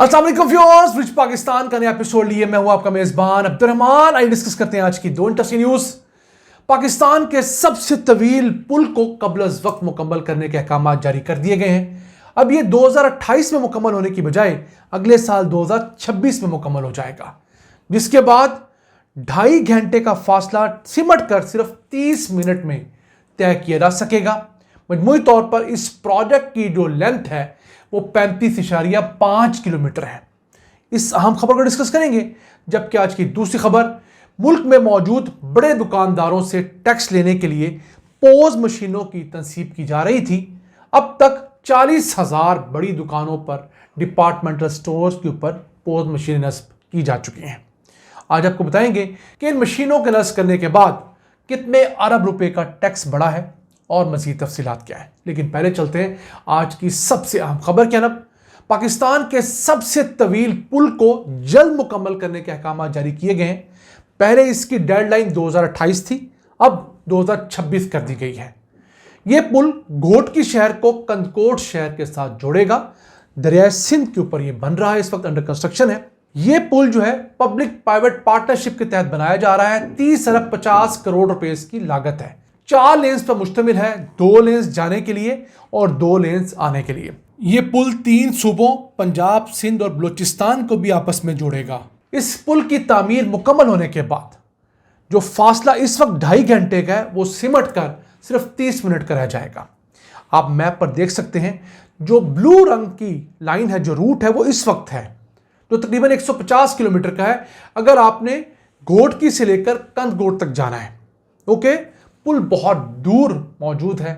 अस्सलाम वालेकुम viewers, rich Pakistan का नया एपिसोड लिए मैं हूं आपका मेजबान अब्दुर्रहमान। आइए डिस्कस करते हैं आज की दो इंटरेस्टिंग न्यूज। पाकिस्तान के सबसे तवील पुल को कब्ल अज़ वक्त मुकम्मल करने के अहकाम जारी कर दिए गए हैं। अब ये 2028 में मुकम्मल होने की बजाय अगले साल 2026 में मुकम्मल हो जाएगा, जिसके बाद 2.5 घंटे का फासला सिमट कर सिर्फ 30 मिनट में तय किया जा सकेगा। मजमूई तौर पर इस प्रोजेक्ट की जो लेंथ है वो 35.5 किलोमीटर है। इस अहम खबर को डिस्कस करेंगे। जबकि आज की दूसरी खबर, मुल्क में मौजूद बड़े दुकानदारों से टैक्स लेने के लिए पोज मशीनों की तनसीब की जा रही थी। अब तक 40,000 बड़ी दुकानों पर डिपार्टमेंटल स्टोर्स के ऊपर पोज मशीनें नस्ब की जा चुकी हैं। आज आपको बताएंगे कि इन मशीनों के नस्ब करने के बाद कितने अरब रुपए का टैक्स बढ़ा है और मज़ीद तफसीलात क्या है। लेकिन पहले चलते हैं आज की सबसे अहम खबर की तरफ। पाकिस्तान के सबसे तवील पुल को जल्द मुकम्मल करने के अहकाम जारी किए गए हैं। पहले इसकी डेडलाइन 2028 थी, अब 2026 कर दी गई है। यह पुल घोटकी शहर को कंदकोट शहर के साथ जोड़ेगा। दरिया सिंध के ऊपर यह बन रहा है, इस वक्त अंडर कंस्ट्रक्शन है। यह पुल जो है पब्लिक प्राइवेट पार्टनरशिप के तहत बनाया जा रहा है। 30 अरब 50 करोड़ रुपए इसकी लागत है। 4 लेन्स पर मुश्तमिल है, 2 लेन्स जाने के लिए और 2 लेन्स आने के लिए। यह पुल 3 सूबों पंजाब, सिंध और बलूचिस्तान को भी आपस में जोड़ेगा। इस पुल की तामीर मुकम्मल होने के बाद जो फासला इस वक्त 2.5 घंटे का है वो सिमट कर सिर्फ 30 मिनट का रह जाएगा। आप मैप पर देख सकते हैं, जो ब्लू रंग की लाइन है, जो रूट है, वो इस वक्त है जो तकरीबन 150 किलोमीटर का है। अगर आपने घोटकी से लेकर कंदकोट तक जाना है, ओके, पुल बहुत दूर मौजूद है।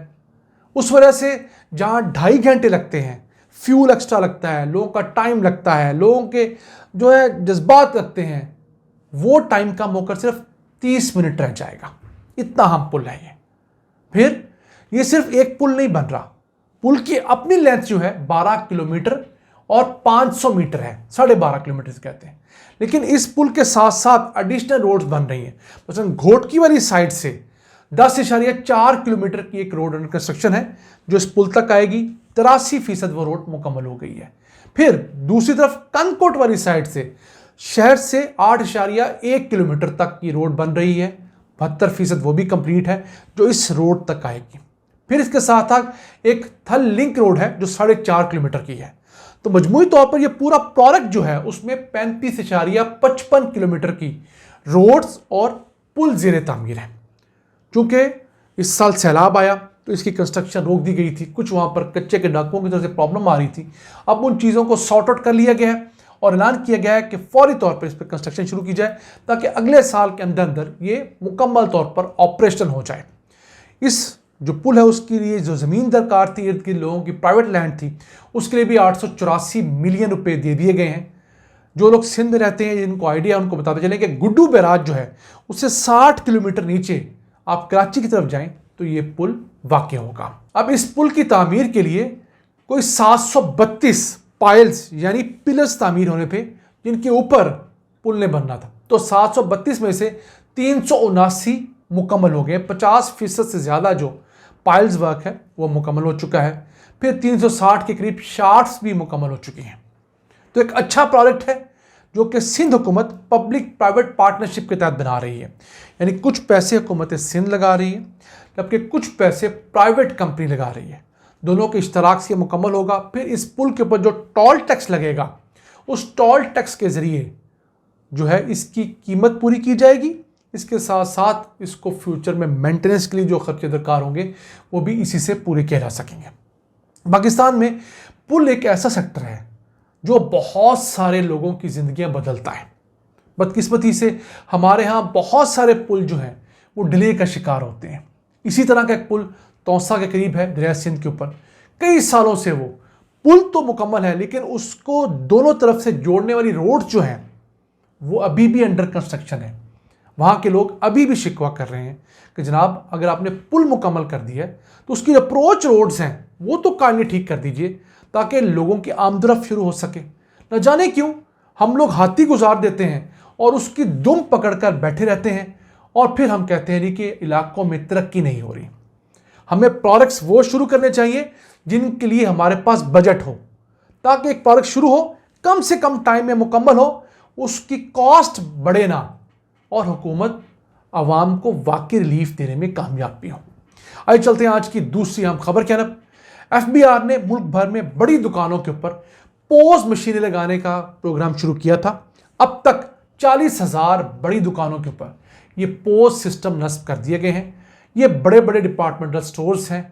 उस वजह से जहां 2.5 घंटे लगते हैं, फ्यूल एक्स्ट्रा लगता है, लोगों का टाइम लगता है, लोगों के जो है जज्बात लगते हैं, वो टाइम कम होकर सिर्फ 30 मिनट रह जाएगा। इतना हम पुल है ये। फिर ये सिर्फ एक पुल नहीं बन रहा, पुल की अपनी लेंथ जो है 12 किलोमीटर और 500 मीटर है, 12.5 किलोमीटर कहते हैं। लेकिन इस पुल के साथ साथ एडिशनल रोड्स बन रही हैं। मसलन घोटकी वाली साइड से 10.4 किलोमीटर की एक रोड अंडर कंस्ट्रक्शन है जो इस पुल तक आएगी। 83% वो रोड मुकम्मल हो गई है। फिर दूसरी तरफ कंदकोट वाली साइड से शहर से 8.1 किलोमीटर तक की रोड बन रही है। 72% वो भी कंप्लीट है जो इस रोड तक आएगी। फिर इसके साथ साथ एक थल लिंक रोड है जो 4.5 किलोमीटर की है। तो मजमूई तौर पर यह पूरा प्रोजेक्ट जो है उसमें 35.55 किलोमीटर की रोड्स और पुल ज़ेरे तामीर है। चूंकि इस साल सैलाब आया तो इसकी कंस्ट्रक्शन रोक दी गई थी। कुछ वहाँ पर कच्चे के डाकुओं की तरफ से प्रॉब्लम आ रही थी। अब उन चीज़ों को सॉर्ट आउट कर लिया गया है और ऐलान किया गया है कि फौरी तौर पर इस पर कंस्ट्रक्शन शुरू की जाए ताकि अगले साल के अंदर अंदर ये मुकम्मल तौर पर ऑपरेशन हो जाए। इस जो पुल है उसके लिए जो ज़मीन दरकार थी, इर्द गिर्द लोगों की प्राइवेट लैंड थी, उसके लिए भी 884 मिलियन रुपए दे दिए गए हैं। जो लोग सिंध में रहते हैं, जिनको आइडिया, उनको बताते चलें कि गुड्डू बैराज जो है उससे 60 किलोमीटर नीचे आप कराची की तरफ जाएं तो ये पुल वाक़ होगा। अब इस पुल की तामीर के लिए कोई 732 पाइल्स यानी पिलर्स तामीर होने थे जिनके ऊपर पुल ने बनना था। तो 732 में से 379 मुकम्मल हो गए। 50% से ज़्यादा जो पाइल्स वर्क है वो मुकम्मल हो चुका है। फिर 360 के करीब शार्ट्स भी मुकम्मल हो चुकी हैं। तो एक अच्छा प्रोजेक्ट है जो कि सिंध हुकूमत पब्लिक प्राइवेट पार्टनरशिप के तहत बना रही है। यानी कुछ पैसे हुकूमत सिंध लगा रही है जबकि कुछ पैसे प्राइवेट कंपनी लगा रही है। दोनों के इश्तराक से मुकम्मल होगा। फिर इस पुल के ऊपर जो टोल टैक्स लगेगा, उस टोल टैक्स के ज़रिए जो है इसकी कीमत पूरी की जाएगी। इसके साथ साथ इसको फ्यूचर में मेंटेनेंस के लिए जो खर्चे दरकार होंगे वो भी इसी से पूरे किए जा सकेंगे। पाकिस्तान में पुल एक ऐसा सेक्टर है जो बहुत सारे लोगों की ज़िंदगियां बदलता है। बदकिस्मती से हमारे यहाँ बहुत सारे पुल जो हैं वो डिले का शिकार होते हैं। इसी तरह का एक पुल तौसा के करीब है, दरिया सिंध के ऊपर। कई सालों से वो पुल तो मुकम्मल है लेकिन उसको दोनों तरफ से जोड़ने वाली रोड जो है वो अभी भी अंडर कंस्ट्रक्शन है। वहाँ के लोग अभी भी शिकवा कर रहे हैं कि जनाब अगर आपने पुल मुकम्मल कर दिया है तो उसकी अप्रोच रोड्स हैं वो तो काइंडली ठीक कर दीजिए ताकि लोगों की आमदरफ्त शुरू हो सके। न जाने क्यों हम लोग हाथी गुजार देते हैं और उसकी दुम पकड़कर बैठे रहते हैं और फिर हम कहते हैं कि इलाकों में तरक्की नहीं हो रही। हमें प्रोडक्ट्स वो शुरू करने चाहिए जिनके लिए हमारे पास बजट हो, ताकि एक प्रोडक्ट शुरू हो, कम से कम टाइम में मुकम्मल हो, उसकी कॉस्ट बढ़े ना और हुकूमत आवाम को वाकई रिलीफ देने में कामयाब भी हो। आइए चलते हैं आज की दूसरी अहम खबर की तरफ। FBR ने मुल्क भर में बड़ी दुकानों के ऊपर पोज मशीनें लगाने का प्रोग्राम शुरू किया था। अब तक 40,000 बड़ी दुकानों के ऊपर ये पोज सिस्टम नस्ब कर दिए गए हैं। ये बड़े बड़े डिपार्टमेंटल स्टोर्स हैं,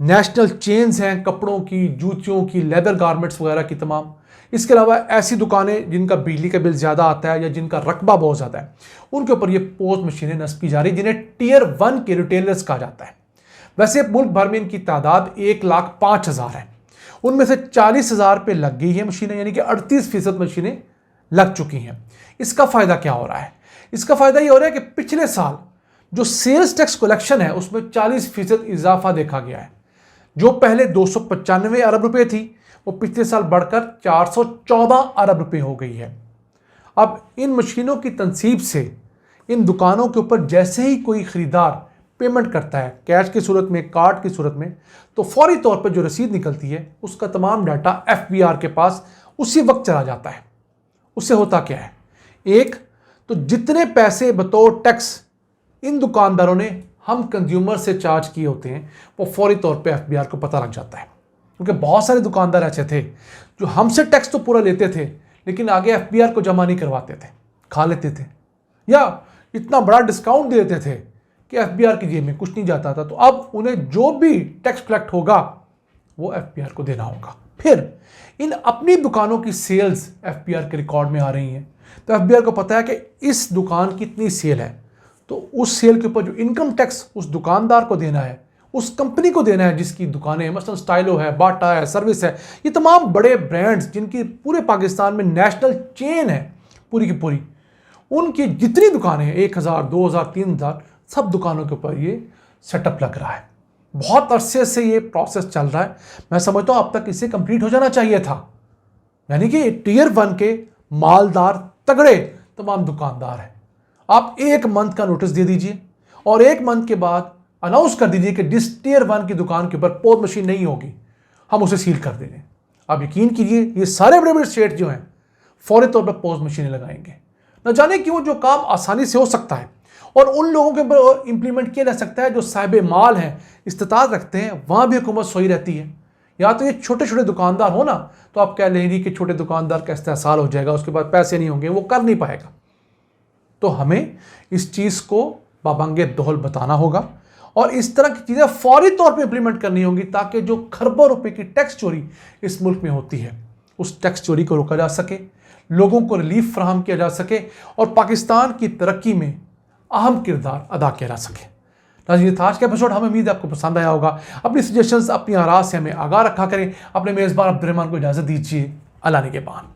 नेशनल चेन्स हैं, कपड़ों की, जूतियों की, लेदर गारमेंट्स वगैरह की तमाम। इसके अलावा ऐसी दुकानें जिनका बिजली का बिल ज़्यादा आता है या जिनका रकबा बहुत ज़्यादा है, उनके ऊपर ये पोज मशीनें नस्ब की जा रही, जिन्हें Tier 1 के रिटेलर्स कहा जाता है। वैसे मुल्क भर में इनकी तादाद 1,05,000 है। उनमें से 40,000 पे लग गई है मशीनें, यानी कि 38% मशीनें लग चुकी हैं। इसका फ़ायदा क्या हो रहा है? इसका फ़ायदा ये हो रहा है कि पिछले साल जो सेल्स टैक्स कलेक्शन है उसमें 40% इजाफा देखा गया है। जो पहले 295 अरब रुपए थी, वो पिछले साल बढ़कर 414 अरब रुपए हो गई है। अब इन मशीनों की तनसीब से इन दुकानों के ऊपर जैसे ही कोई ख़रीदार पेमेंट करता है, कैश की सूरत में, कार्ड की सूरत में, तो फौरी तौर पर जो रसीद निकलती है उसका तमाम डाटा FBR के पास उसी वक्त चला जाता है। उससे होता क्या है? एक तो जितने पैसे बतौर टैक्स इन दुकानदारों ने हम कंज्यूमर से चार्ज किए होते हैं, वो फौरी तौर पे FBR को पता लग जाता है। क्योंकि बहुत सारे दुकानदार ऐसे थे जो हमसे टैक्स तो पूरा लेते थे लेकिन आगे FBR को जमा नहीं करवाते थे, खा लेते थे, या इतना बड़ा डिस्काउंट दे देते थे कि FBR की जेब में कुछ नहीं जाता था। तो अब उन्हें जो भी टैक्स कलेक्ट होगा वो FBR को देना होगा। फिर इन अपनी दुकानों की सेल्स FBR के रिकॉर्ड में आ रही हैं, तो FBR को पता है कि इस दुकान की इतनी सेल है, तो उस सेल के ऊपर जो इनकम टैक्स उस दुकानदार को देना है, उस कंपनी को देना है जिसकी दुकानें हैं, मसलन स्टाइलो है, बाटा है, सर्विस है, ये तमाम बड़े ब्रांड्स जिनकी पूरे पाकिस्तान में नेशनल चेन है पूरी की पूरी, उनकी जितनी दुकानें हैं 1,000, 2,000, 3,000, सब दुकानों के ऊपर ये सेटअप लग रहा है। बहुत अरसे से ये प्रोसेस चल रहा है। मैं समझता हूँ अब तक इसे कंप्लीट हो जाना चाहिए था। यानी कि Tier 1 के मालदार तगड़े तमाम दुकानदार हैं, आप 1 मंथ का नोटिस दे दीजिए और 1 मंथ के बाद अनाउंस कर दीजिए कि जिस Tier 1 की दुकान के ऊपर पोज मशीन नहीं होगी हम उसे सील कर देंगे। आप यकीन कीजिए ये सारे बड़े बड़े स्टेट जो हैं फौरी तौर पर पोज मशीनें लगाएंगे। न जाने क्यों, जो काम आसानी से हो सकता है और उन लोगों के ऊपर इंप्लीमेंट किया जा सकता है जो साहिब माल हैं, इस्तिताअत रखते हैं, वहाँ भी हुकूमत सोई रहती है। या तो ये छोटे छोटे दुकानदार हो ना, तो आप कह लेंगे कि छोटे दुकानदार का इस्तेहसाल हो जाएगा, उसके बाद पैसे नहीं होंगे, वो कर नहीं पाएगा। तो हमें इस चीज़ को पाबंद दोहल बताना होगा और इस तरह की चीज़ें फौरी तौर पे इंप्लीमेंट करनी होंगी ताकि जो खरबों रुपए की टैक्स चोरी इस मुल्क में होती है उस टैक्स चोरी को रोका जा सके, लोगों को रिलीफ फराहम किया जा सके और पाकिस्तान की तरक्की में अहम किरदार अदा किया जा सके। नाज़रीन, आज का एपिसोड हमें उम्मीद है आपको पसंद आया होगा। अपनी सजेशंस, अपनी आराज़ से हमें आगाह रखा करें। अपने मेज़बान अब्दुर्रहमान को इजाज़त दीजिए। अल्लाह निगहबान।